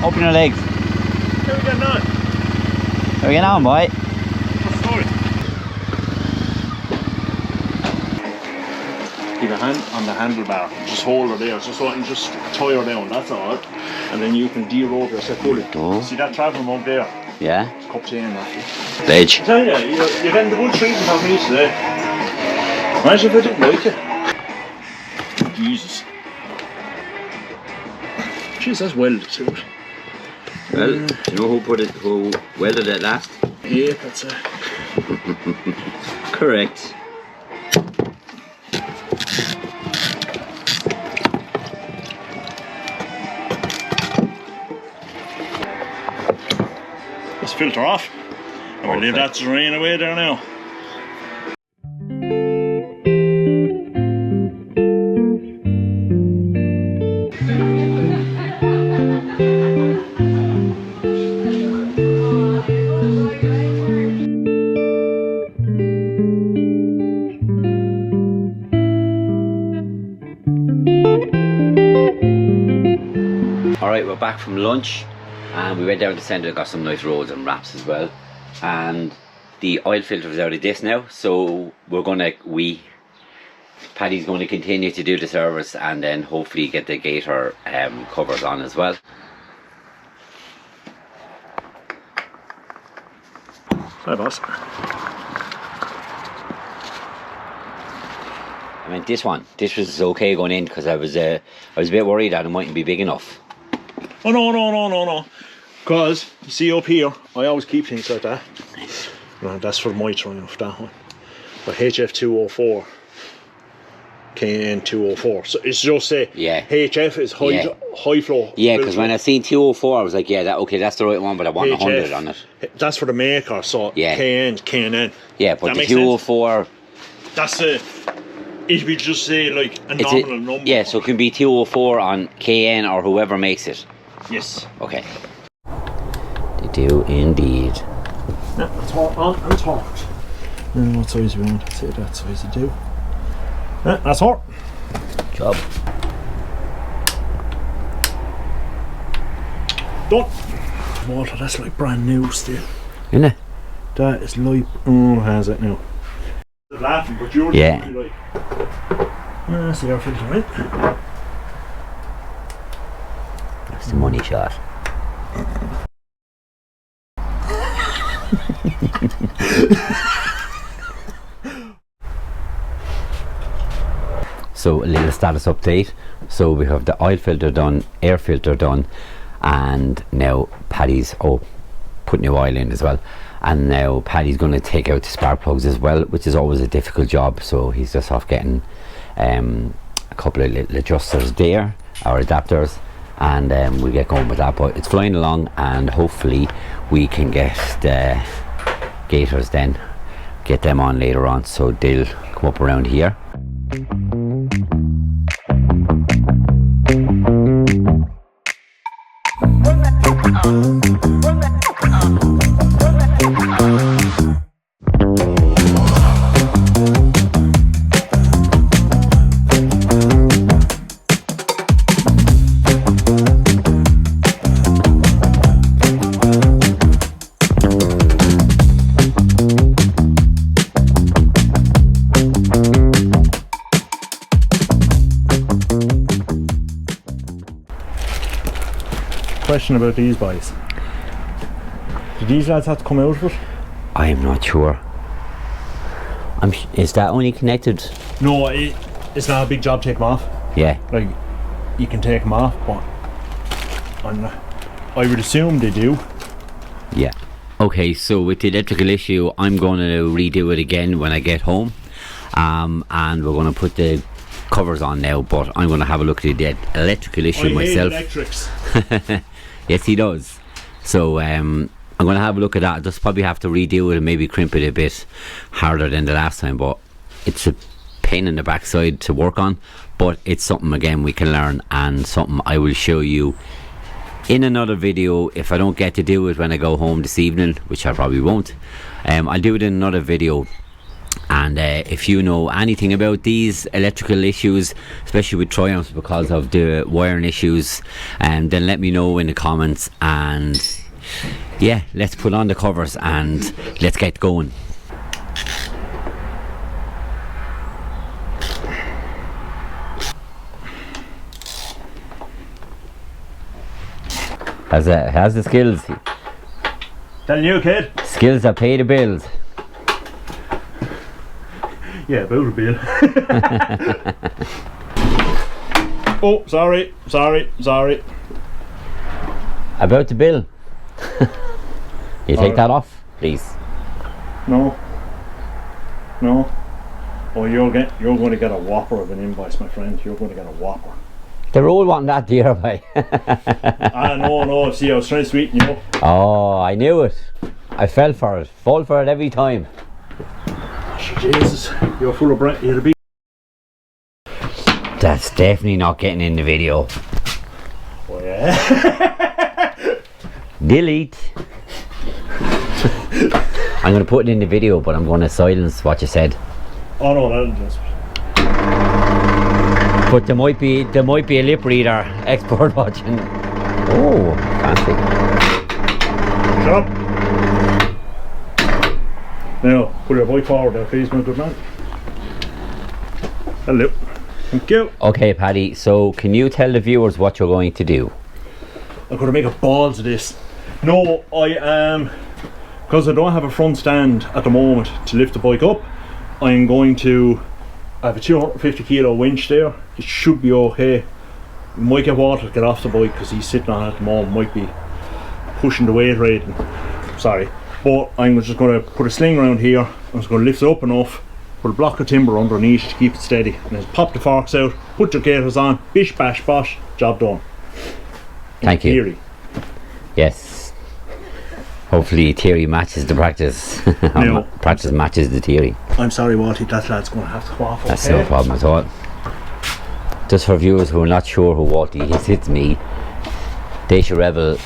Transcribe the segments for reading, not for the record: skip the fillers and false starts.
Open your legs. How are we getting on? How are we getting on, boy? What's the story? Keep a hand on the handlebar. Just hold her there, just so I can just tie her down, that's all. And then you can de-rope yourself fully. Oh. See that travel mode there? Yeah. It's cup chain, that. Ledge. I tell you, you're getting the good treatment of me today. Imagine if I didn't like it. Jesus. Jeez, that's welded to it. Well, do you know who welded it last? Yeah, that's it. Correct. Let's filter off. And we'll leave that to drain away there now. Alright, we're back from lunch and we went down to the centre, got some nice rolls and wraps as well, and the oil filter is out of this now, so Paddy's going to continue to do the service and then hopefully get the Gator covers on as well. Hi boss. I mean this was okay going in because I was a bit worried that it mightn't be big enough. Oh no. Because, you see up here, I always keep things like that. No, that's for my Triumph, that one. But HF 204, KN 204. So it's just say, HF is high flow. Yeah, because when I seen 204, I was like, that's the right one, but I want HF, 100 on it. That's for the maker, so KN, KNN. Yeah, but the 204... That's it. It would just say like a nominal number. Yeah, so it can be 204 on KN or whoever makes it. Yes. Okay. They do indeed. Yeah, on and talked. What size we want? I'd say that size to do. Yeah, that's all. Job. Done. Water, that's like brand new still. Isn't it? That is like, oh, how's it now? They're laughing, but you're like, that's the air filter, right? That's the money shot. So a little status update. So we have the oil filter done, air filter done, and now Paddy's put new oil in as well. And now Paddy's going to take out the spark plugs as well, which is always a difficult job. So he's just off getting a couple of little adjusters there, our adapters, and we'll get going with that. But it's flying along, and hopefully we can get the Gators then, get them on later on, so they'll come up around here. Question about these boys. Do these lads have to come out of it? I'm not sure. Is that only connected? No, it's not a big job to take them off. Yeah. Like, you can take them off, but I would assume they do. Yeah. Okay, so with the electrical issue, I'm going to redo it again when I get home. And we're going to put the covers on now, but I'm going to have a look at the electrical issue myself. I hate electrics. Yes, he does. So I'm going to have a look at that. I'll just probably have to redo it and maybe crimp it a bit harder than the last time, but it's a pain in the backside to work on, but it's something again we can learn, and something I will show you in another video. If I don't get to do it when I go home this evening, which I probably won't, I'll do it in another video And if you know anything about these electrical issues, especially with Triumphs because of the wiring issues, then let me know in the comments. And yeah, let's put on the covers and let's get going. Has the skills. Telling you, kid. Skills that pay the bills. Yeah, about a bill. Oh, sorry. About the bill. You take that off, please. No. Oh, you're going to get a whopper of an invoice, my friend. You're going to get a whopper. They're all wanting that dear way. No. See, I was trying to sweeten you up. Oh, I knew it. I fell for it. Fall for it every time. Jesus, you're full of breath. You're a big. That's definitely not getting in the video. Oh yeah. Delete. I'm going to put it in the video, but I'm going to silence what you said. Oh no, that'll just. But there might be a lip reader expert watching. Oh, fancy. Shut up. Now, put your bike forward there, please, my good man. Hello. Thank you. Okay, Paddy, so can you tell the viewers what you're going to do? I'm going to make a balls of this. No, I am, because I don't have a front stand at the moment to lift the bike up, I'm going to, I have a 250 kilo winch there. It should be okay. You might get water to get off the bike because he's sitting on it at the moment, might be pushing the weight rating. Sorry. But I'm just going to put a sling around here. I'm just going to lift it up enough, put a block of timber underneath to keep it steady, and then pop the forks out, put your gaiters on, bish bash bosh, job done. Thank you. Theory. Yes. Hopefully theory matches the practice. No. Practice matches the theory. I'm sorry, Walty, that lad's going to have to quaff. That's no problem at all. Just for viewers who are not sure who Walty is, it's me. Deise Rebel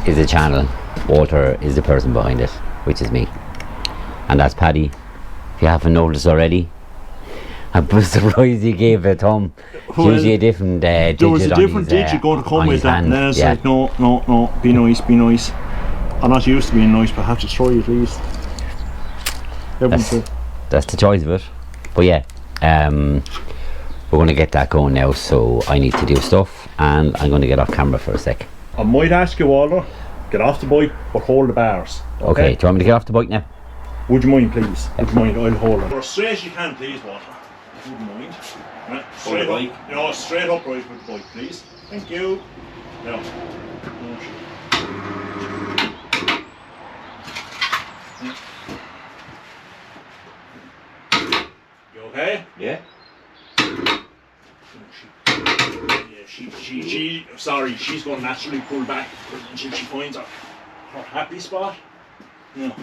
is the channel. Walter is the person behind it, which is me. And that's Paddy. If you haven't noticed already, I'm surprised he gave a thumb. Well, usually a different digit. There was a different digit going to come with that, and then it's like, no, be nice. I'm not used to being nice, but I have to try at least. That's the choice of it. But yeah, we're going to get that going now, so I need to do stuff, and I'm going to get off camera for a sec. I might ask you, Walter, get off the bike, but hold the bars. Okay, do you want me to get off the bike now? Would you mind, please? Would you mind? I'll hold it. As straight as you can, please, Walter. If you wouldn't mind. Right. Straight up. No, straight upright with the bike, please. Thank you. No. You okay? Yeah. Sorry, she's going to naturally pull back until she finds her happy spot. No.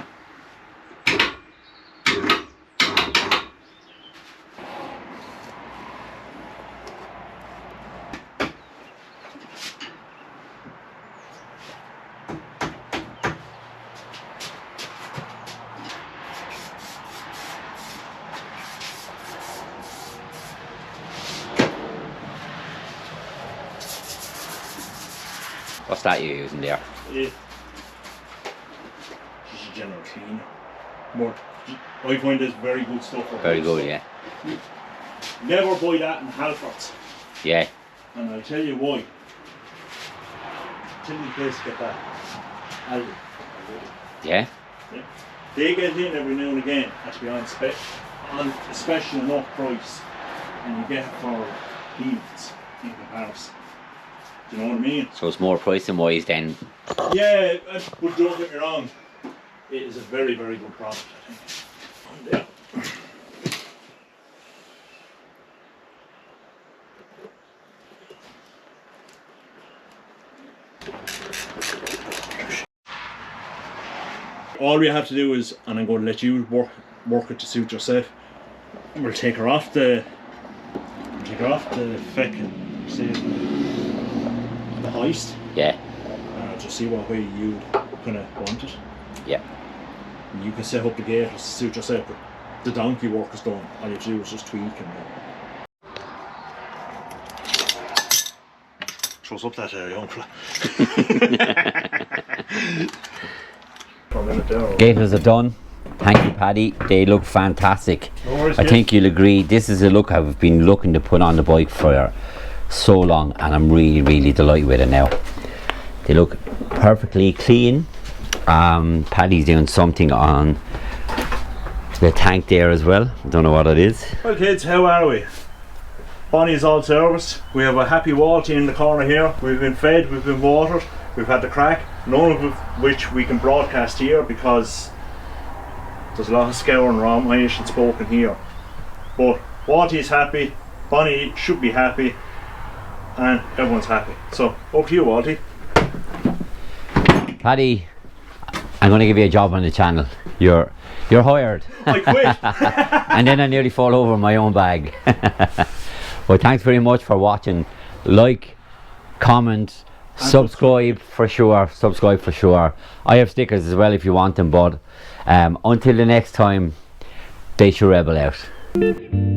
What's that you're using there? Yeah. She's a general clean. More, I find this very good stuff. Very good, yeah. Never buy that in Halfords. Yeah. And I'll tell you why. Tell you the place to get that. Aldi. Yeah? Yeah. They get in every now and again, to be honest, on a special enough price, and you get it for peanuts in comparison. Do you know what I mean? So it's more pricing wise then? Yeah, but don't get me wrong, it is a very, very good product, I think. Yeah. All we have to do is, and I'm going to let you work it to suit yourself. We'll take her off the feck and see the hoist. Yeah. Just see what way you kind of want it. Yeah. And you can set up the gaiters to suit yourself. But the donkey work is done. All you have to do is just tweak and throws up that young fella. For a minute there. Gators are done. Thank you, Paddy. They look fantastic. No worries, I mate. think you'll agree. This is a look I've been looking to put on the bike for so long, and I'm really, really delighted with it now. They look perfectly clean. Paddy's doing something on the tank there as well. I don't know what it is. Well, kids, how are we? Bonnie's all serviced. We have a happy Walty in the corner here. We've been fed, we've been watered, we've had the crack, none of which we can broadcast here because there's a lot of scouring around. I ain't spoken here. But Walty's happy, Bonnie should be happy, and everyone's happy. So, up to you, Walty. Paddy, I'm going to give you a job on the channel. You're hired. I quit. And then I nearly fall over my own bag. Well, thanks very much for watching. Like, comment, subscribe for sure. Subscribe for sure. I have stickers as well if you want them, but until the next time, Deise Rebel out.